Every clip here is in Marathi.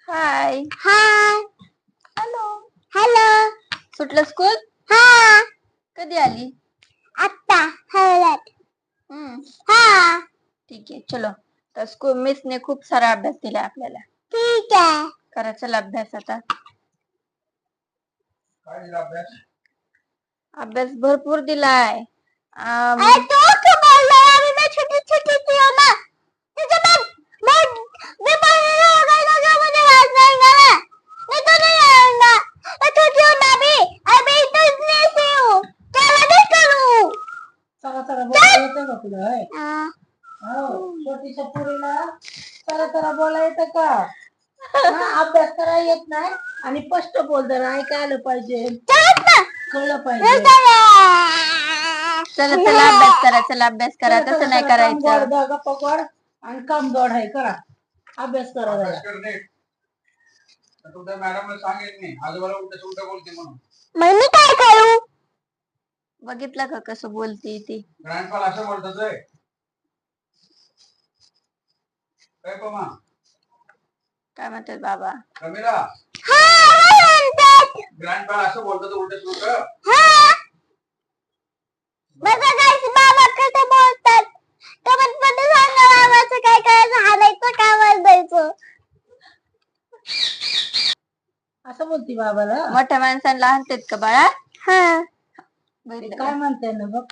हाय. हाय. हॅलो. हॅलो. सुटलं स्कूल? हा. कधी आली? आता हळद. हा. ठीक आहे, चलो. तर स्कूल मिसने खूप सारा अभ्यास दिलाय आपल्याला. ठीक आहे. करा चला अभ्यास आता. काय दिला अभ्यास? अभ्यास भरपूर दिलाय. अरे तो क्यों बोल रहा है? अभी मैं छोटी छोटी सी हूँ ना. तुझे मैं पढ़ने होगा तो जो मुझे वाज नहीं करना. मैं तो नहीं आऊंगा. मैं छोटी हूँ ना अभी तो इतनी सी हूँ. क्या मैं करूँ? चला चला बोला येतं का तुला? हाँ. हो, छोटीच्या पोरीला चला चला बोला येतं का? अभ्यास करायला येत नाही आणि स्पष्ट बोल जरा ऐकायला पाहिजे, कळलं पाहिजे. चला चला अभ्यास करा, चला अभ्यास करा. तसं नाही करायचं. गप्पा गोड आणि काम गोड आहे. करा अभ्यास करा जरा. तुमच्या मॅडमला सांगेल मी आजोबाला उलट बोलते म्हणून. मम्मी काय करू? बघितलं का कसं बोलते ती? ग्रँडफादर असं बोलतात. काय पमा? काय म्हणतात बाबा? कमीला ग्रँडफादर असं बोलतात उलट सुलट. बघा गाईस बाबा कसं बोलतात. कमेंट मध्ये सांगा बाबाचं काय करायचं, हाणायचं का वरडायचं. असं बोलती बाबाला. मोठ्या माणसांना आणतात का बाळा? हा. काय म्हणते ना बघ.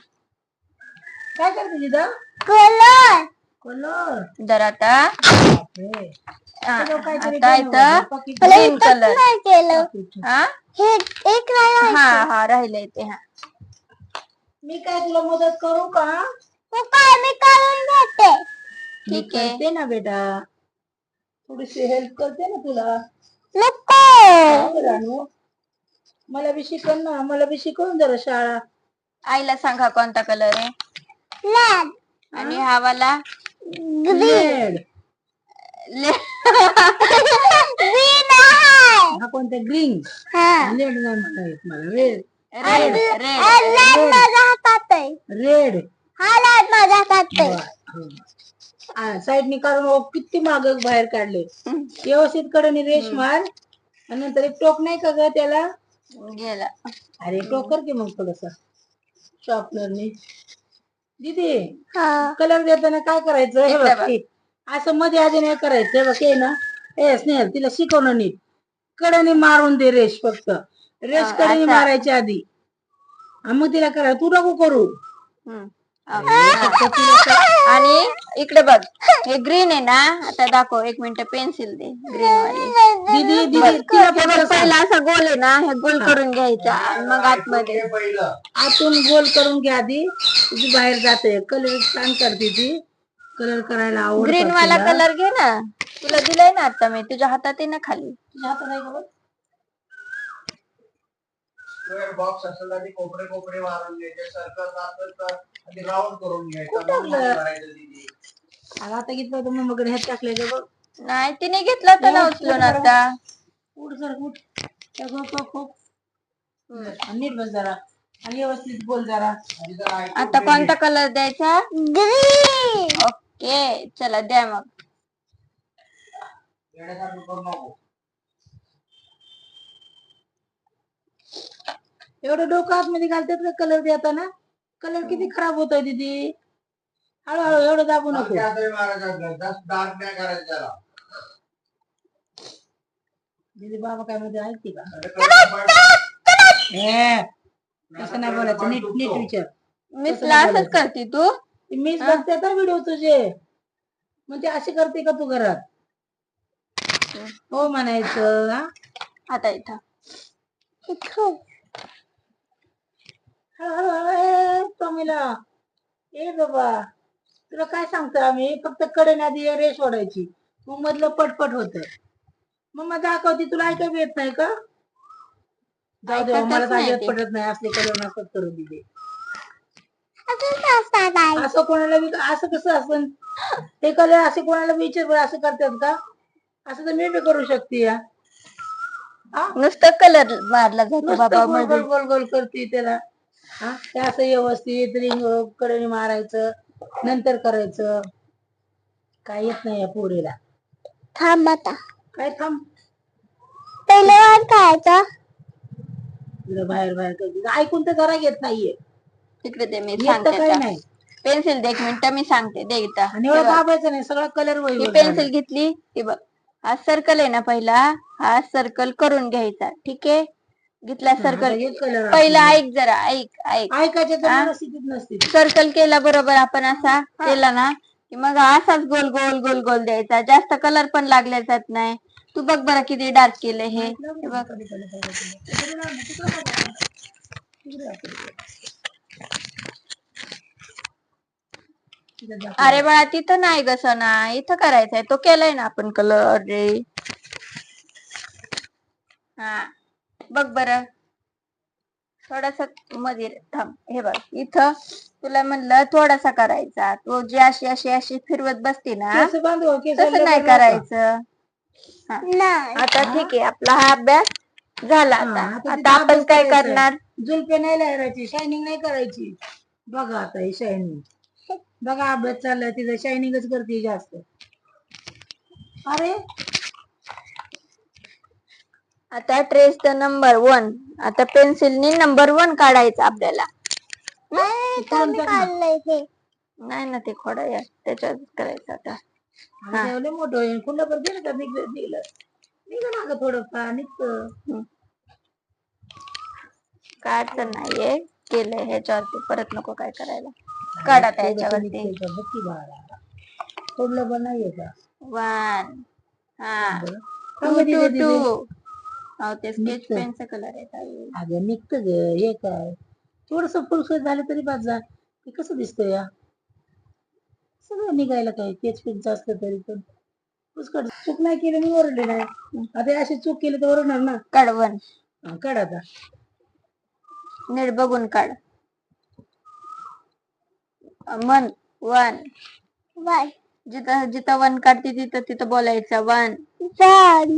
काय करते तिथं? कलर. कलर. जर आता आता इथं ग्रीन कलर. नाही केलं. हा हे एक राहिलं. हा हा राहिलंय ते. हा मी काय तुला मदत करू का? मी करून घेते. ठीक आहे. करते ना बेटा, थोडीशी हेल्प करते ना तुला. नको. रानू मला बी शिकव ना, मला बी शिकवून जरा शाळा. आईला सांगा कोणता कलर आहे. रेड. आणि हा वाला ग्रीन. ग्रीन आहे. हा कोणता? ग्रीन. हा. रेड नाही म्हणता येत मला. रेड. रेड रेड रेड माझ्या हातात आहे. रेड. हा रेड माझ्या हातात आहे. साईडनी काढून किती माग बाहेर काढले. व्यवस्थित कडेने रेश मार आणि नंतर एक टोक नाही का ग त्याला? गेला. अरे टोक कर की मग थोडस शॉर्पनरने. दीदी हा. कलर देताना काय करायचं? हे बघ असं मध्ये आधी नाही करायचं. बघ हे ना, ए स्नेहल तिला शिकवणं नीट. कडेने मारून दे रेश, फक्त रेश कडेने मारायच्या आधी. मग तिला करा. तू नको करू. आणि इकडे बघ, हे ग्रीन आहे ना. आता दाखव, एक मिनिट पेन्सिल दे. ग्रीन वाली दीदी दीदी तिला पहिला असा गोल आहे ना, हे गोल करून घ्यायचा आणि मग आतमध्ये आतून गोल करून घ्या आधी. तुझी बाहेर जाते. कलर छान करते ती. कलर करायला आवडतो. ग्रीन वाला कलर घे ना. तुला दिलाय ना आता मी. तुझ्या हातात आहे ना खाली. तुझ्या हातात आहे का? बॉक्स असेल आधी कोपरे कोपरे मारून घ्यायचे. सर्कल आधी राऊंड करून घ्यायचा. आता घेतलं तुम्ही मग ह्यात टाकले का बघ. नाही तिने घेतला तर ना उचलून आता. उठ सर उठ. खूप नीट बस जरा आणि व्यवस्थित बोल जरा. आता कोणता कलर द्यायचा? ग्रीन. ओके चला द्या मग. एवढं डोकं आतमध्ये घालतात का कलर देताना? कलर किती खराब होतोय दीदी. हळूहळू एवढं दाबू नको. दीदी बाबा काय मध्ये ऐकते का? कसं नाही बोलायचं. नीट नीट विचार. मिसला असंच करते तू? मीच बघते तर व्हिडिओ तुझे. म्हणजे अशी करते का तू घरात? हो म्हणायचं. आता इथं प्रमिला ए बाबा, तुला काय सांगतो आम्ही? फक्त कडेने आधी रेष ओढायची, मग मधलं पटपट होत. मग मग दाखवते. तुला ऐकायला येत नाही का? जाऊ दे, मला अजिबात पटत नाही असले कलर नसत करू दिले. असं कोणाला असं कसं असं हे कलर असे कोणाला विचार असं करतात का? असं तर मी बी करू शकते. नुसतं कलर मारला जातो बाबा. गोल गोल गोल गोल करते त्याला. ते असं व्यवस्थित रिंग कडे मारायचं, नंतर करायचं. काय येत नाही या पोरीला. थांब आता. काय थांब? पहिले वन खायचं. तुला बाहेर बाहेर करते ऐकून तर जरा घेत नाहीये. तिकडे दे मी येत तर सांगते काही आता. नाही पेन्सिल दे, एक मिनिट मी सांगते. दे इथं. आणि हे एवढं बघ. दाबायचं नाही, सगळा कलर ही वहीवर पेन्सिल घेतली, हे बघ. हा सर्कल आहे ना पहिला, हा सर्कल करून घ्यायचा. ठीक आहे, घेतला सर्कल. कलर पहिला ऐक जरा, ऐक ऐक. ऐकायचं तर हा? मनस्थितीत नसते. सर्कल केला बरोबर आपण, असा केला ना की मग असाच गोल गोल गोल गोल द्यायचा. जास्त कलर पण लागल्या जात नाही. तू बघ बरं किती डार्क केलं हे बघ. अरे बाळा, तिथं नाही ग सना, इथं करायचंय. तो केलाय ना आपण कलर रे. हा बघ बरं, थोडासा मध्ये थांब. हे बघ, इथं तुला म्हणलं थोडासा करायचा. तो जी अशी अशी अशी फिरवत बसते ना, केस बांधू, केस तसं नाही करायचं. हा. नाही. आता ठीक आहे, आपला हा अभ्यास झाला. हा, आता तिथं आपण अभ्यास काय करायचा. करणार? जुलपे नाही लावायची, शायनिंग नाही करायची. बघा आता ही शायनिंग, बघा अभ्यास चाललाय तिथं, शायनिंगच करते जास्त. अरे आता ट्रेस द नंबर 1. आता पेन्सिलनी नंबर 1 काढायचा आपल्याला. करून टाक ना. काढलंय हे. नाही ना, ते खोडा या त्याच्यात करायचं आता. आता एवढे मोठं होईल, कुठलं पण दिलं का निघलं ना ग थोडं फार निघतं. काय अडचण नाहीये, केलंय ह्याच्यावरती, परत नको काय करायला. काढा त्याच्यावरती. बघी बाळा, सोडलं पण नाहीये का? 1. हा. बरं. 2 थांब तिथे 2 तिथे. 2. हो, ते स्केच निघतं. पेनचा कलर आहे ताई. अगं निघतं ग, हे काय थोडस फुलसुल झालं तरी बाद जा. हे कसं दिसतंय या, सगळं निघायला काय केच पेनचं असलं तरी पण. पुष्कळ चूक नाही केली, मी ओरडले नाही. आता अशी चूक केली तर ओरडणार ना. काढ 1. हा, काढ आता. नीट बघून काढ. 1 1. वन जिथं जिथं 1 काढते तिथं तिथं बोलायचं 1. One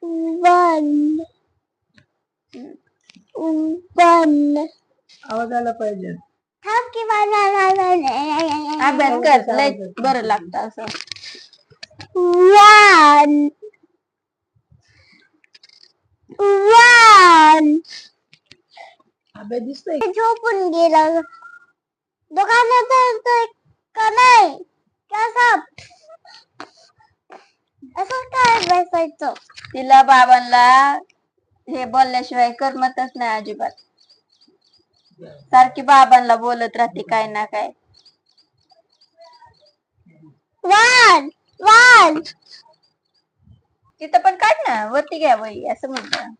one one. आवाज आला पाहिजे. थांब की वन. अभ्यास कर, लय बरं लागतं असं. One one. अभ्यास दिसतोय. झोपून गेला दुकानात जायचंय का नाही, कसं असं काय बसायचं. तिला बाबांना हे बोलल्याशिवाय करमतच नाही अजिबात. सारखी बाबांना बोलत राहते काय ना काय. One one. तिथं पण काढ ना, वरती घ्या वही, असं म्हणतं.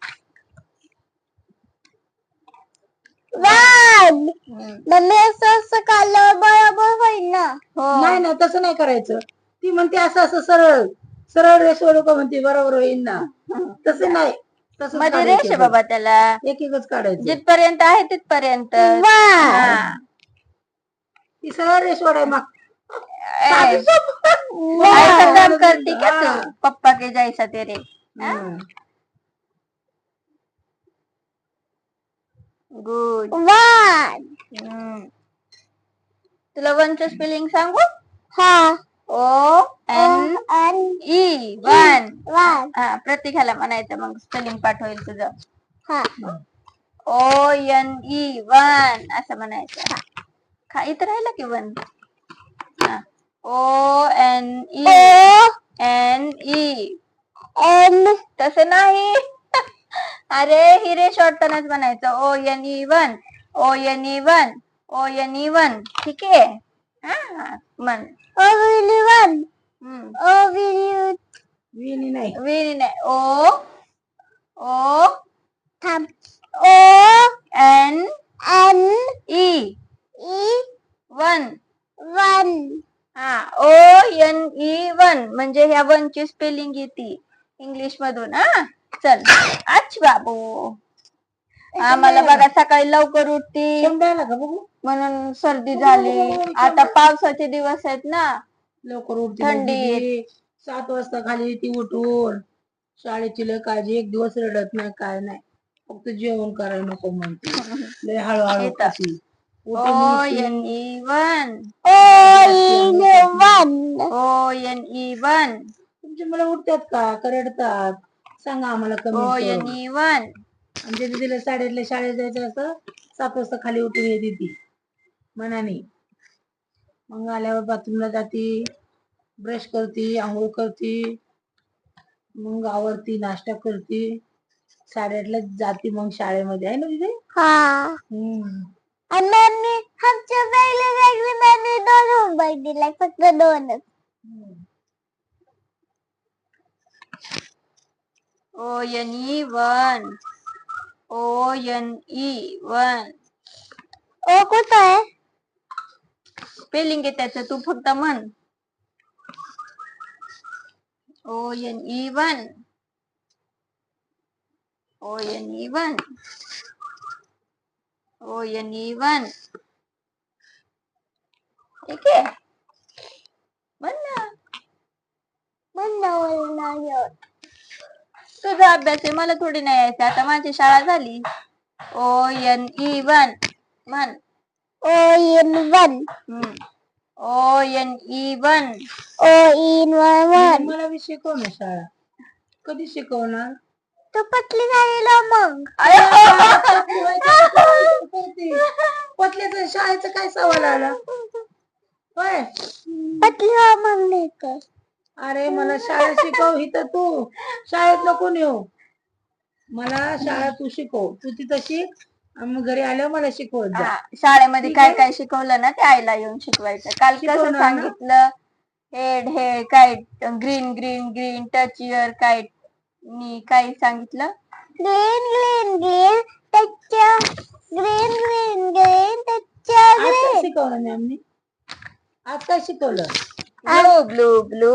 वन. मम्मी असं असं काढल्यावर बरोबर होईल ना. हो. नाही ना, तसं नाही करायचं. ती म्हणते असं असं सरळ सरळ रेष ओळख म्हणते, बरोबर होईल ना. तसं नाही, तसं मध्ये रेष आहे बाबा त्याला. एक एकच काढायचं. जिथपर्यंत आहे तिथपर्यंत. वन. हा. ती सरळ रेष ओढाय मग. ऐसा काम करती क्या तू, पप्पा के जैसा तेरे. गुड. वन. तुला 1चं स्पेलिंग सांगू? हा. O N E 1. वन. हा, प्रत्येकाला म्हणायचं, मग स्पेलिंग पाठ होईल तुझं. हा. O N E 1 असं म्हणायचं. खा, इथं राहिलं की 1. O N E N E. N. तसं नाही. अरे ही रेष ओढतानाच म्हणायचं O N E 1 O N E 1 O N E 1. ठीक आहे. हा म्हण. ओविली वन. ओविली. विनी नाही. विनी नाही. O O थांब. O N N E E 1. One. हा, O N E 1 म्हणजे ह्या 1ची स्पेलिंग येते इंग्लिश मधून. हा चल. अच्छा बाबू, आम्हाला बघा सकाळी लवकर उठती समजायला का बघू. म्हणून सर्दी झाली. आता पावसाचे दिवस आहेत ना, लवकर उठते थंडीत. 7 वाजता खाली ती उठून शाळेची लय काळजी. एक दिवस रडत नाही, काय नाही, फक्त जेवण करायला नको म्हणते. लय हळूहळू इथं. खाती. O N E 1 ओविली वन. O N E 1. तुमची मुलं उठतात का रडतात? सांगा आम्हाला ओ कमेंट एन करून. E one. आमच्या दिदीला साडेआठला शाळेत जायचं असं 7 वाजता खाली उठून येते ती मनाने. मग आल्यावर बाथरूमला जाती, ब्रश करती, आंघोळ करती, मग आवरती, नाश्ता करती, 8:30ला जाती मग शाळेमध्ये, आहे ना दिदी? हा. आणि मॅमने आमच्या पहिल्या वेगळी मॅमने 2 होमवर्क दिलाय, फक्त 2च. O N E one. O N E one. O कुठं आहे? स्पेलिंग आहे त्याचं, तू फक्त म्हण. O N E one. O N E one. O N E one. ठीक आहे, म्हण ना. म्हणलं नाही येत. तुझा अभ्यास आहे, मला थोडी नाही यायचं. आता माझी शाळा झाली. ओ एन ई वन म्हण. O N 1. O N E one. O N 1. मला बी शिकव ना शाळा. कधी शिकवणार? तू पतली झालेला मग. पतल्याचं शाळेचं काय सवाल आला? होय. पतली हो मग नाही तर. अरे मला शाळा शिकव, इथं तू शाळेत नको नेऊ. मला शाळा तू शिकव, तू तिथं शिक आणि मग घरी आल्यावर मला शिकवत जा. शाळेमध्ये ठीक काय आहे? काय शिकवलं ना ते आईला येऊन शिकवायचं. काल कसं शिकवणार ना? सांगितलं, head head kite, green green green, touch your kite. मी काय सांगितलं? ग्रीन ग्रीन ग्रीन त्याच्या ग्रीन ग्रीन ग्रीन त्याच्या आज काय ग्रीन. शिकवलं मॅमनी? आज काय शिकवलं? Blue blue blue.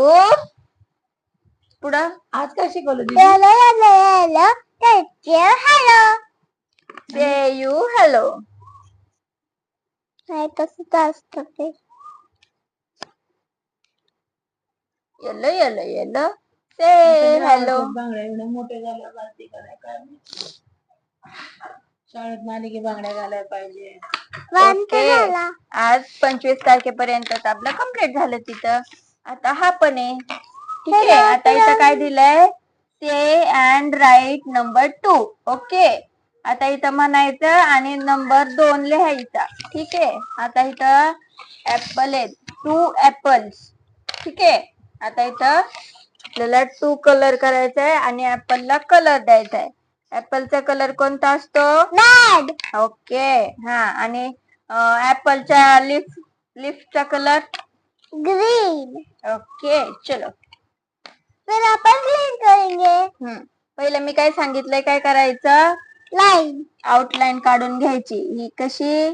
पुढं आज काय शिकवलं दीदी? हॅलो हॅलो हॅलो त्याच्या हॅलो. Say you hello. नाही तसंच असतं ते. Yellow yellow yellow. से आता हॅलो. गावातल्या बांगड्या एवढ्या मोठ्या झाल्या, घालते का नाही काय माहिती. शाळेत आली की बांगड्या घालायला पाहिजे. ओके, आज 25 तारखेपर्यंत आपलं कम्प्लीट झालं तिथं. आता हा पण आहे. ठीक आहे, आता इथं काय दिलंय? Say and write number 2. Okay, आता इथं म्हणायचं आणि नंबर 2 लिहायचा. ठीक आहे, आता इथं ऍपल आहेत, 2 ऍपल्स. ठीक आहे, आता इथं आपल्याला 2 कलर करायचा आहे आणि ऍपलला कलर द्यायचा आहे. ऍपलचा कलर कोणता असतो? रेड. ओके, हा. आणि ऍपलच्या लिफ्टचा कलर ग्रीन. ओके, चलो. फिर अपन ग्रीन करेंगे. पहिलं मी काय सांगितलंय, काय करायचं? लाइन. आउटलाईन काढून घ्यायची. ही कशी?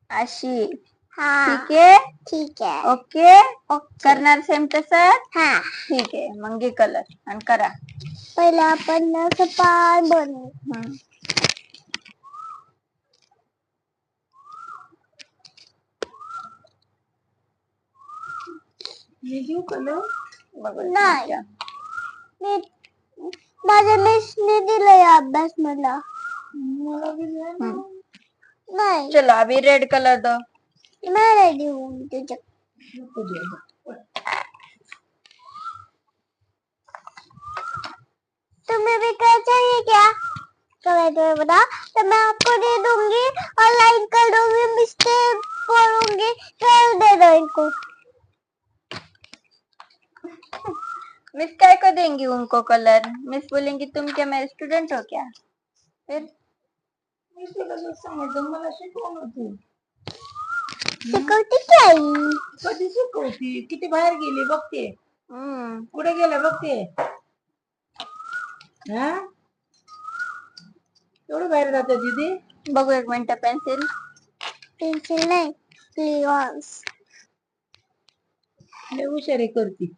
अशी. हाँ ठीक आहे, ठीक है. ओके. करणार सेम तसंच? हाँ. ठीक आहे, मग घे कलर आणि करा. पहिले आपण असं पान बनवू. मी घेऊ कलर? नाही. मी माझ्या मिसने दिलंय अभ्यास मला. मला बी द्या ना. नाही. चलो अभी रेड कलर दो. मैं रेडी हूँ तुझे. नको द्या. तुम्हें भी क्या चाहिए क्या? तो बताओ, तो मैं आपको दे दूंगी और लाइन कर दूंगी, मिस्टेक करूंगी, फिर दे दो इनको. मिस काय को देंगी उनको कलर? मिस बोलेंगी तुम क्या मेरे स्टूडेंट हो क्या? फिर मी तुला कसं सांगायचं, मला शिकव ना तू. शिकवते क्या ही? कधी शिकवती? किती बाहेर गेली बघते. कुठे गेला बघते. हा, एवढं बाहेर जाते दीदी? बघू एक मिनिट. पेन्सिल पेन्सिल नाही, क्रेयॉन्स. लय हुशारी करती,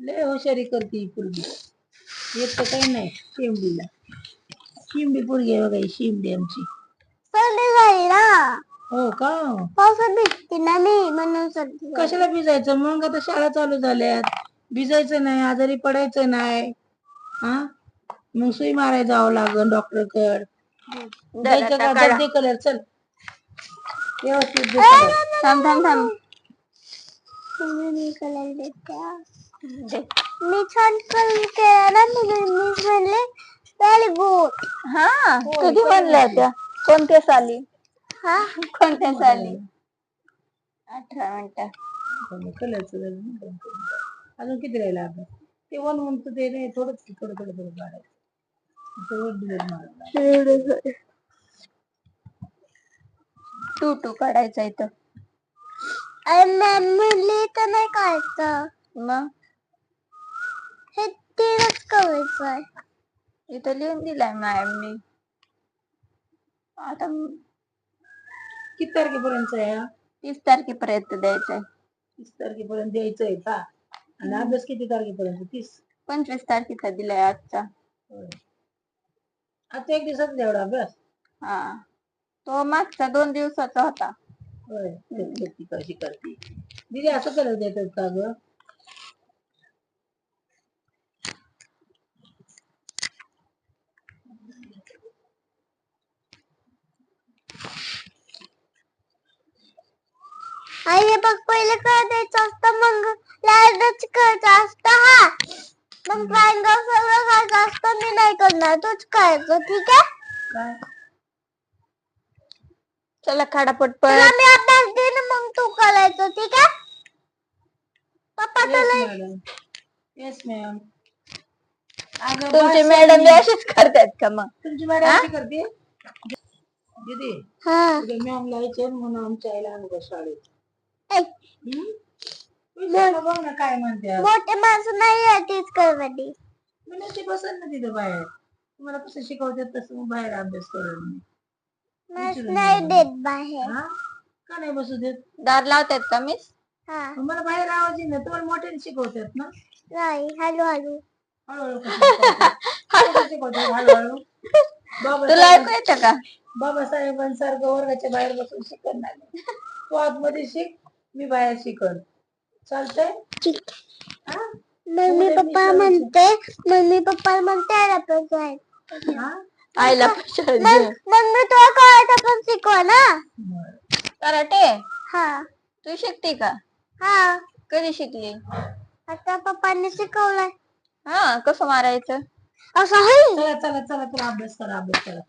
लय हुशारी करती ही पोरगी. एक तर काही नाही शिमडीला. शिमडी पोरगी आहे बघा ही, शिमडी आमची. सर्दी झाली ना. हो का? पावसात भिजते ना मी, म्हणून सर्दी झाली. कशाला भिजायचं? मग आता शाळा चालू झाल्यात, भिजायचं नाही, आजारी पडायचं नाही. हा, मग सुई मारायला जावं लागल डॉक्टरकड. जायचं का? काढा. दे कलर, चल व्यवस्थित दे कलर. थांब थांब थांब. तुम्ही कलर देत्या. दे. मी छान केला ना म्हणून मी म्हणले व्हेरी गुड. हा होय, कधी कधी म्हणल्या म्हणते? त्या कोणत्या साली हा कोणत्या साली 18 मिनिटं. कलरचं अजून किती राहिला अभ्यास? ते वन म्हणतो ते नाही थोडंच थोडं थोडं थोडं काढायचं. असं वर दिलं मला. टू काढायचा इथं. म्हणली तर नाही काढायचं. मग हे तीनच करायचंय. इथं लिहून दिलाय मॅमनी. आता किती तारखेपर्यंत आहे हा? 30 तारखेपर्यंत द्यायचंय. 30 तारखेपर्यंत द्यायचंय का? आणि अभ्यास किती तारखेपर्यंत? 30. 25 तारखेचा दिलाय आजचा. होय. आता एक दिवसात एवढा अभ्यास? हा तो मागचा 2 दिवसाचा होता. होय ती कशी करते दीदी असं करत देतात का ग? आई हे बघ पहिले काय द्यायचं असतं मग लाईनच करायचं असतं हा. मग ट्रायंगल सगळं करायचं असतं मी नाही करणार तूच करायचं ठीक आहे. काय? चला काढा तुला पटपट. मी अभ्यास देईन मग तू करायचं ठीक आहे. पप्पा येस तुला मॅडम. Yes ma'am. अगं तुमची बस मॅडम आई. अशीच करतात का मग? तुमची मॅडम अशी करते? दीदी हा उद्या मॅम लायचे म्हणून आमच्या आईला आणू का शाळेत? ऐ, विचारलं बघ ना काय म्हणते. मोठे माणसं नाही आहे तीच करवाडी. मी नाही ते बसेल ना तिथं बाहेर. तुम्हाला कसं शिकवतात तसं मग बाहेर अभ्यास करेल मी. विचारून नाही घे. देत बाहेर. हा? का नाही बसू देत? दार लावतात का मिस? हा मग मला बाहेर आवाज येईल ना तुम्हाला मोठ्याने शिकवतात ना? नाही हळूहळू. हळूहळू कसं शिकवतात? कसं शिकवतात हळूहळू? तुला ऐकू येतं का? बाबासाहेबांसारखं वर्गाच्या बाहेर बसून शिकवणार नाही. तू आतमध्ये शिक मी बाहेर शिकल. चालतंय? ठीक. हा? मम्मी उद्या मी पप्पा शाळेत म्हणते मम्मी पप्पा म्हणते आला पण जाईल. हा? आईला पण मग मी तुला कराटे पण शिकवा ना. बरं. कराटे हा तू शिकते का? हा कधी शिकली? आता पप्पांनी शिकवलंय. हा कसं मारायचं? असं आहे. चला चला चला चला अभ्यास करा अभ्यास करा.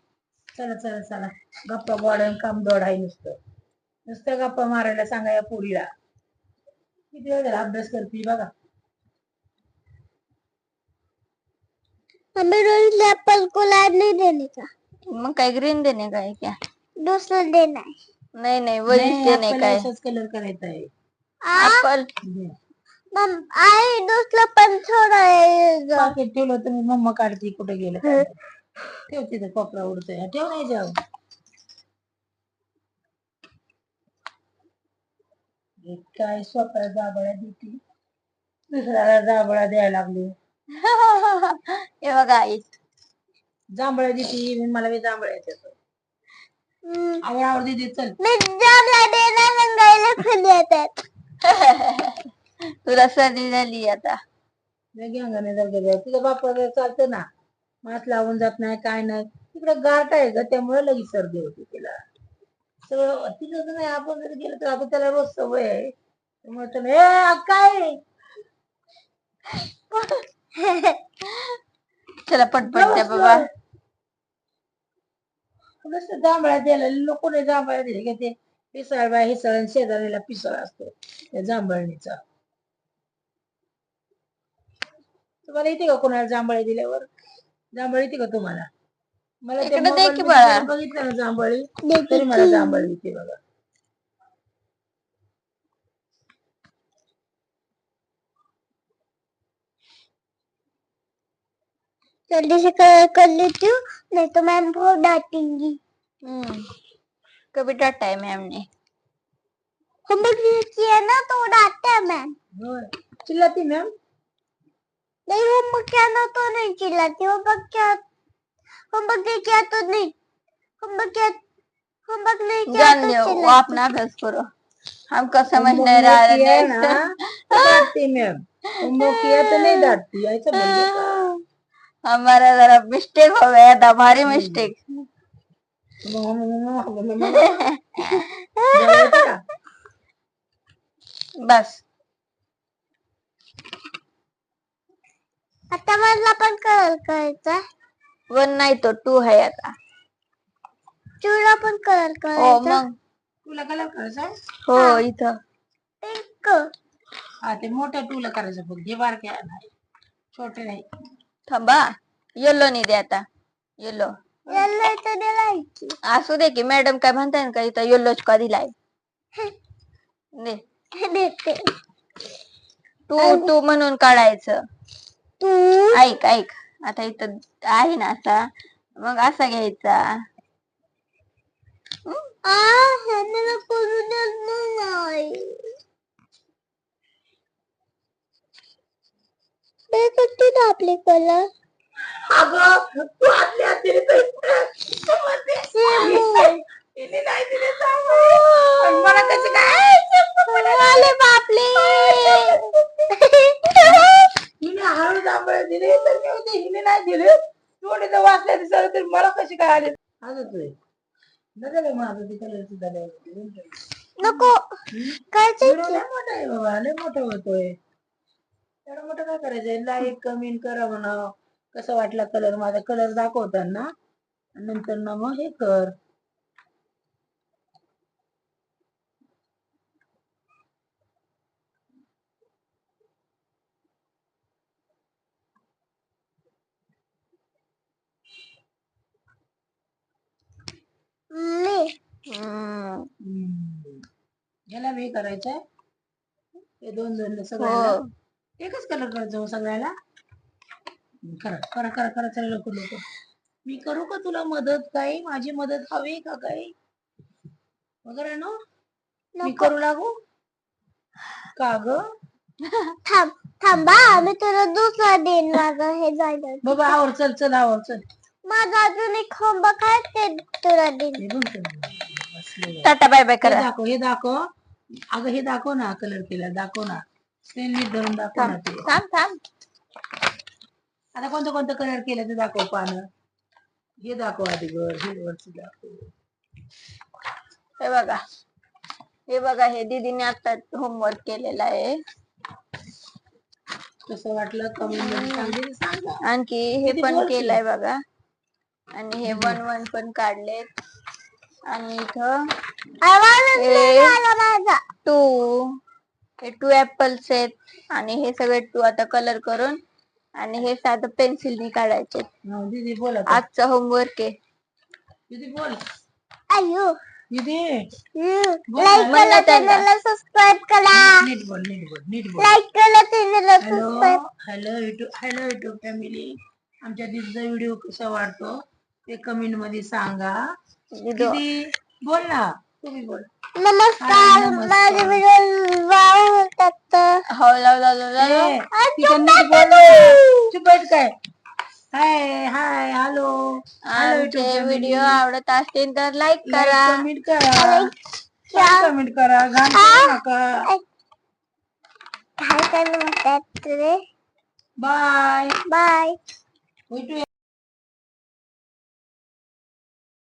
चला चला चला गप्पा गोळ्या काम दोड आहे नुसतं. नुसतं गप्पा मारायला सांगा या पोरीला. किती वेळ झाला अभ्यास करते बघा. हमें रोज एप्पल को लाड नहीं देने का. मग काय ग्रीन देणे काय क्या? दूसरा देना है. नाही नाही वरीच नाही देणे आपल्याला काय? असाच कलर करायचा आहे. ऍपल मम आई दूसरा पण थोड़ा है जो. पाकिट ठेवलं तर मम्मा काढते कुठे गेलं काय माहित. ठेव तिथं कोपरा उडतोय ठेव नाही जाऊ. काय स्वतः जांभळ्या देते दुसऱ्याला जांभळा द्यायला लागली. हे बघा आई जांभळ्या देते मला बी जांभळ्या येतात. आवड दीदी चल. मैं जामला देना रंगायला खाली येतात. तुला सर्दी झाली आता. अंगाने जर तुझं बाप चालतं ना मात लावून जात नाही काय नाही तिकडे गाठ आहे ग त्यामुळे लगेच सर्दी होती तिला. सगळं तिथं नाही आपण जर गेलं तर आता त्याला रोज सवय आहे. त्यामुळे काय चला पटपट द्या बाबा. नुसतं जांभळ्या द्यायला लोक नाही जांभळ्या दिले की ते पिसळ बाय हिसळ शेजारीला पिसळ असतो त्या जांभळणीचा. तुम्हाला येते का कोणाला जांभळी दिल्यावर? जांभळी येते का तुम्हाला? मला ते इकडे दे की मोबाईल बाळा. मध्ये बघितलं ना जांभळी तरी मला जांभळी येते बघा. जल्दी से कर लेती हूँ नहीं तो मैम बहुत डांटेंगी. कभी डांटा है मैम ने? होमवर्क नहीं किया ना तो डांटता है मैम. होय चिल्लाती मॅम? नहीं होमवर्क किया ना तो नहीं चिल्लाती. होमवर्क नहीं किया तो नहीं. होमवर्क नहीं किया जान तो दो वो चिल्लाती. अपना अभ्यास करो. हमको समझ होमवर्क नहीं रहा किया है ना तो डांटती मैम. होमवर्क किया तो नहीं डांटती ऐसा बोलिए का? हमारा जरा मिस्टेक हो गया था भारी मिस्टेक. जेवायचं का? बस आता मला पण कलर करायचा. 1 नाही तो 2 आहे आता. चुरा पण कलर हो करायचा. मग. तुला कलर करायचा आहे? हो इथं. पिंक. हा ते मोठ्या टूला करायचं बघ, हे बारक्या नाही, छोटे नाही. थांबा. येलो नाही दे आता. येलो. याला इथं दिलाय की. असू दे की मॅडम काय म्हणताय ना का इथं येल्लोच का दिलाय. दे. देते. टू म्हणून काढायचं. तू ऐक ऐक. आता इथं आहे ना असा, मग असा घ्यायचा. ह्याला करू देत नाही. ते किती आपले कलर. अगं तू आतली आतली रे हिने नाही दिले सामान. आणि मला कसं काय आले बापले. हिने हळू जांभळे दिले तर मी होते, हिने नाही दिले. थोडे तर वाचल्या दिसलं तर मला कशी काय आले. आज होतोय दादा माझं ते कलरची दादा नको काय लय मोठा आहे बाबा, लय मोठा होतोय. एवढं मोठं काय करायचंय. लाईक कमेंट करा म्हणा कसं वाटला कलर माझा. कलर दाखवताना नंतर ना मग हे कर. याला मी करायचंय हे दोन दोन सगळ्याला. हो. एकच कलर करायचं सगळ्याला. करा करा करा करा चला लवकर लवकर. मी करू का तुला मदत? काही माझी मदत हवी का काही वगैरे ना? मी करू लागू का ग? थांबा मी तुला दुसरा देईन. माझं हे जायचं बाबा आवर चल चल आवर चल. माझा अजून एक खांबा काय ते तुला देईन. हे बघ बसले. टाटा बाय बाय हे करा. दाखव हे दाखव. अगं हे दाखव ना कलर केला दाखव ना. स्क्रीन नीट धरून दाखव ना ते. थांब थांब. आता कोणतं कोणतं कलर केलं ते दाखव. पानं हे दाखव आधी वर हे वरची दाखव. हे बघा. हे बघा हे दीदीने आता होमवर्क केलेला आहे. कसं वाटलं कमेंट मध्ये सांगेल सांगा. आणखी हे किती पण बोलशील? केलंय बघा. आणि हे 1 1 पण काढलेत. आणि इथं माझा 2 हे 2 ऍपल्स आहेत. आणि हे सगळे 2 आता कलर करून आणि हे साधं पेन्सिलनी काढायचे. दीदी बोल आता. आजचा होमवर्क आहे. दीदी बोल. अयो दीदी लाईक करा चॅनलला सबस्क्राईब करा. नीट बोल नीट बोल नीट बोल. लाईक करा चॅनलला hello subscribe. Hello YouTube family. आमच्या दीदीचा व्हिडिओ कसा वाटतो ते कमेंट मध्ये सांगा. दीदी बोल ना तुम्ही बोल. नमस्कार माझे व्हिडिओ आवडतात. हो लाव. चुप बैठ काय. हाय हाय हॅलो हॅलो युट्यूब आमचे व्हिडिओ आवडत असतील तर लाईक करा. कमेंट करा. कमेंट करा. घाण करू नका. काय म्हणतात रे. Bye bye. भेटूया.